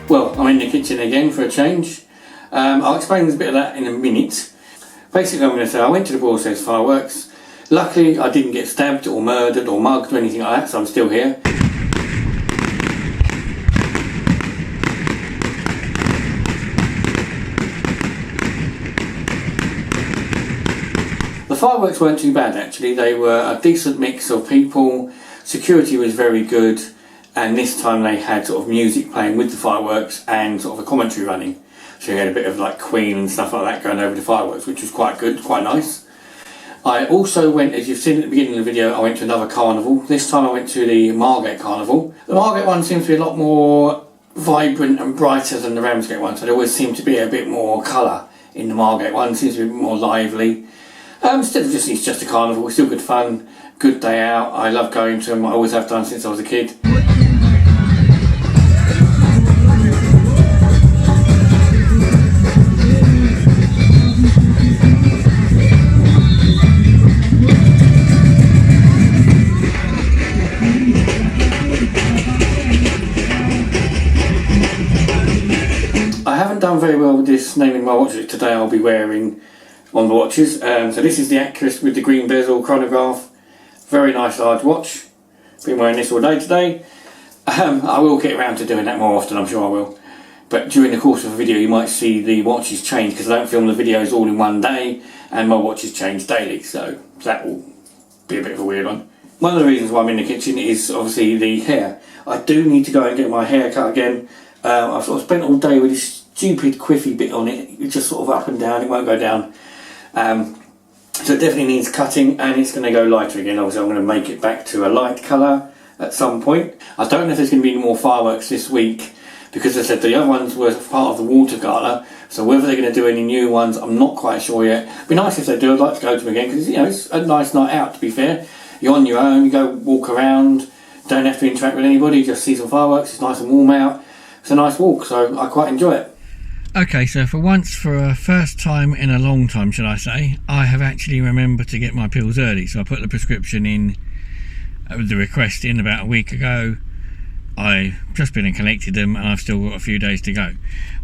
Well, I'm in the kitchen again for a change. I'll explain a bit of that in a minute. Basically, I'm going to say I went to the Broadstairs fireworks. Luckily, I didn't get stabbed or murdered or mugged or anything like that, so I'm still here. The fireworks weren't too bad actually. They were a decent mix of people. Security was very good, and this time they had sort of music playing with the fireworks and sort of a commentary running. So you had a bit of like Queen and stuff like that going over the fireworks, which was quite good, quite nice. I also went, as you've seen at the beginning of the video, I went to another carnival. This time I went to the Margate Carnival. The Margate one seems to be a lot more vibrant and brighter than the Ramsgate one, so there always seemed to be a bit more colour in the Margate one. It seems to be a bit more lively. Instead of it's just a carnival, it's still good fun, good day out. I love going to them, I always have done since I was a kid. I haven't done very well with this naming my watches. Today I'll be wearing on the watches. So this is the Accurate with the green bezel chronograph. Very nice large watch. Been wearing this all day today. I will get around to doing that more often, I'm sure I will. But during the course of a video you might see the watches change because I don't film the videos all in one day and my watches change daily, so that will be a bit of a weird one. One of the reasons why I'm in the kitchen is obviously the hair. I do need to go and get my hair cut again. I've sort of spent all day with this stupid quiffy bit on it. It's just sort of up and down, it won't go down. So it definitely needs cutting, and it's going to go lighter again. Obviously I'm going to make it back to a light colour at some point. I don't know if there's going to be any more fireworks this week because as I said the other ones were part of the water gala, so whether they're going to do any new ones I'm not quite sure yet. It'd be nice if they do. I'd like to go to them again because you know it's a nice night out, to be fair. You're on your own, you go walk around, don't have to interact with anybody, just see some fireworks, it's nice and warm out. It's a nice walk, so I quite enjoy it. Okay, so for once, for a first time in a long time, should I say, I have actually remembered to get my pills early. So I put the prescription in, the request in about a week ago. I've just been and collected them and I've still got a few days to go.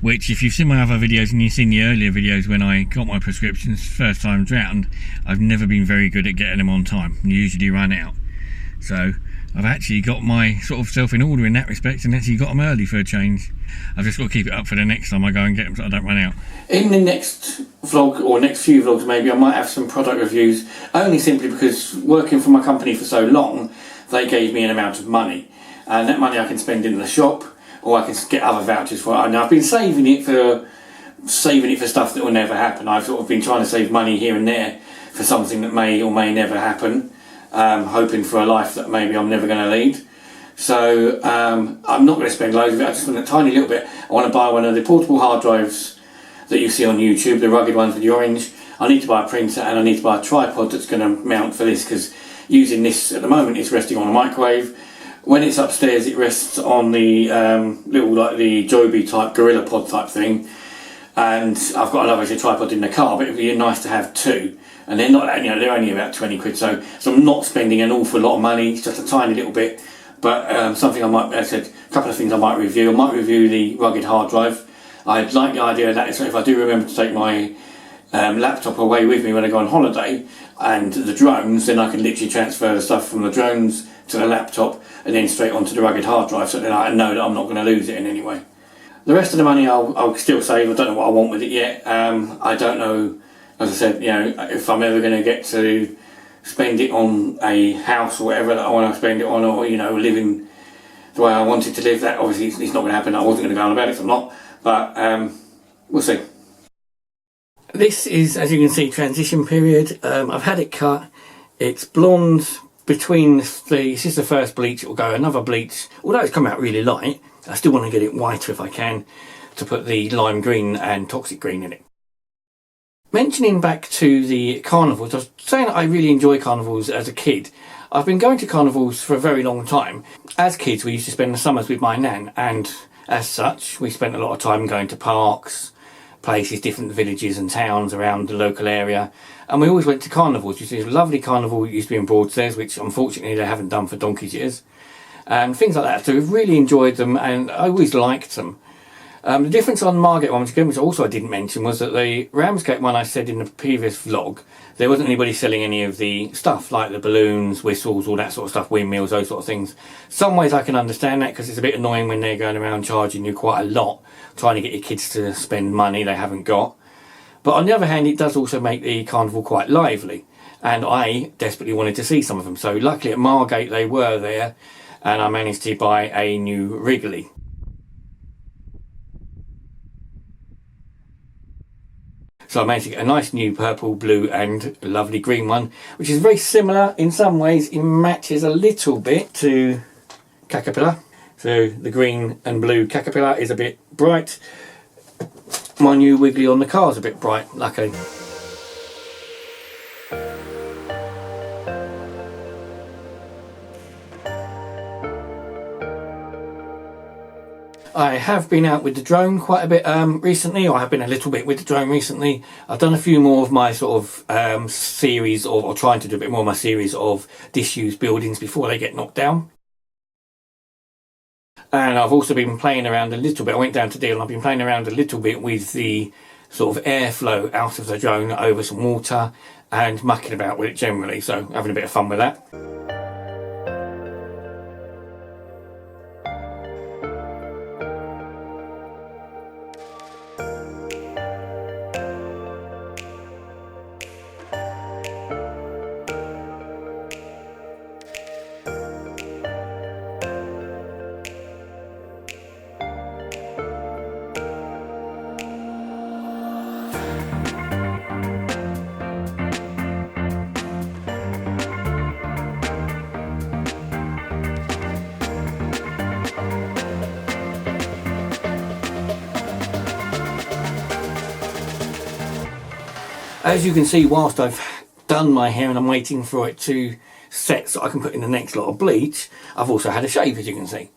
Which, if you've seen my other videos and you've seen the earlier videos when I got my prescriptions first time round, I've never been very good at getting them on time. You usually run out. So I've actually got my sort of self in order in that respect and actually got them early for a change. I've just got to keep it up for the next time I go and get them so I don't run out. In the next vlog, or next few vlogs maybe, I might have some product reviews, only simply because working for my company for so long, they gave me an amount of money. And that money I can spend in the shop, or I can get other vouchers for it. And I've been saving it for stuff that will never happen. I've sort of been trying to save money here and there for something that may or may never happen. Hoping for a life that maybe I'm never going to lead. So I'm not going to spend loads of it, I just want a tiny little bit. I want to buy one of the portable hard drives that you see on YouTube, the rugged ones with the orange. I need to buy a printer and I need to buy a tripod that's going to mount for this, because using this at the moment it's resting on a microwave. When it's upstairs it rests on the little like the Joby type Gorilla Pod type thing, and I've got another tripod in the car, but it'd be nice to have two. And they're not, you know, they're only about 20 quid, so I'm not spending an awful lot of money, it's just a tiny little bit. But something I might, as I said, a couple of things I might review. I might review the rugged hard drive. I'd like the idea of that, so if I do remember to take my laptop away with me when I go on holiday, and the drones, then I can literally transfer the stuff from the drones to the laptop, and then straight onto the rugged hard drive, so then I know that I'm not going to lose it in any way. The rest of the money I'll still save. I don't know what I want with it yet. I don't know. As I said, you know, if I'm ever going to get to spend it on a house or whatever that I want to spend it on, or, you know, living the way I wanted to live, that obviously it's not going to happen. I wasn't going to go on about it, so I'm not. But we'll see. This is, as you can see, transition period. I've had it cut. It's blonde between this is the first bleach. It will go another bleach. Although it's come out really light, I still want to get it whiter if I can, to put the lime green and toxic green in it. Mentioning back to the carnivals, I was saying that I really enjoy carnivals as a kid. I've been going to carnivals for a very long time. As kids, we used to spend the summers with my nan, and as such, we spent a lot of time going to parks, places, different villages and towns around the local area, and we always went to carnivals. You see, a lovely carnival used to be in Broadstairs, which unfortunately they haven't done for donkey's years, and things like that. So we've really enjoyed them, and I always liked them. The difference on the Margate one, which also I didn't mention, was that the Ramsgate one I said in the previous vlog, there wasn't anybody selling any of the stuff, like the balloons, whistles, all that sort of stuff, windmills, those sort of things. Some ways I can understand that, because it's a bit annoying when they're going around charging you quite a lot, trying to get your kids to spend money they haven't got. But on the other hand, it does also make the carnival quite lively, and I desperately wanted to see some of them. So luckily at Margate they were there, and I managed to buy a new Wrigley. So I managed to get a nice new purple, blue and lovely green one, which is very similar in some ways. It matches a little bit to Caterpillar. So the green and blue Caterpillar is a bit bright. My new Wiggly on the car is a bit bright, luckily. I have been out with the drone quite a bit recently, or I have been a little bit with the drone recently. I've done a few more of my sort of series, or trying to do a bit more of my series of disused buildings before they get knocked down. And I've also been playing around a little bit. I went down to Deal and I've been playing around a little bit with the sort of airflow out of the drone over some water and mucking about with it generally. So having a bit of fun with that. As you can see, whilst I've done my hair and I'm waiting for it to set so I can put in the next lot of bleach, I've also had a shave, as you can see.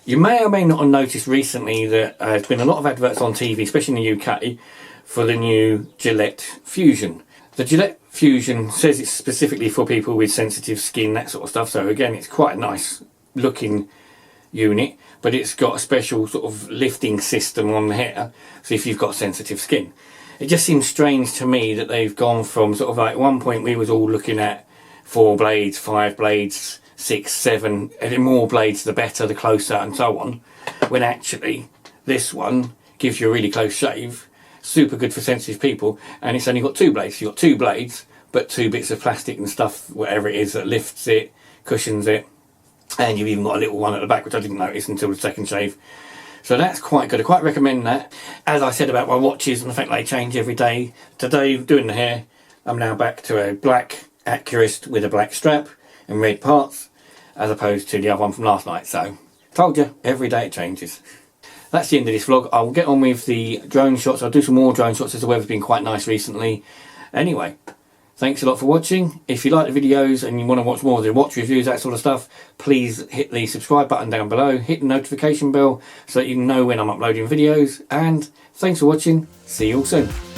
You may or may not have noticed recently that there's been a lot of adverts on TV, especially in the UK, for the new Gillette Fusion. The Gillette Fusion says it's specifically for people with sensitive skin, that sort of stuff. So again, it's quite a nice looking unit, but it's got a special sort of lifting system on the hair, so if you've got sensitive skin. It just seems strange to me that they've gone from sort of like, at one point we was all looking at 4 blades, 5 blades, 6, 7, and the more blades the better, the closer and so on, when actually this one gives you a really close shave, super good for sensitive people, and it's only got 2 blades. You've got 2 blades, but 2 bits of plastic and stuff, whatever it is, that lifts it, cushions it, and you've even got a little one at the back, which I didn't notice until the second shave. So that's quite good. I quite recommend that. As I said about my watches and the fact they change every day, today doing the hair, I'm now back to a black Accurist with a black strap and red parts, as opposed to the other one from last night. So told you, every day it changes. That's the end of this vlog. I'll get on with the drone shots. I'll do some more drone shots as the weather's been quite nice recently. Anyway, thanks a lot for watching. If you like the videos and you want to watch more of the watch reviews, that sort of stuff, please hit the subscribe button down below, hit the notification bell so that you know when I'm uploading videos, and thanks for watching. See you all soon.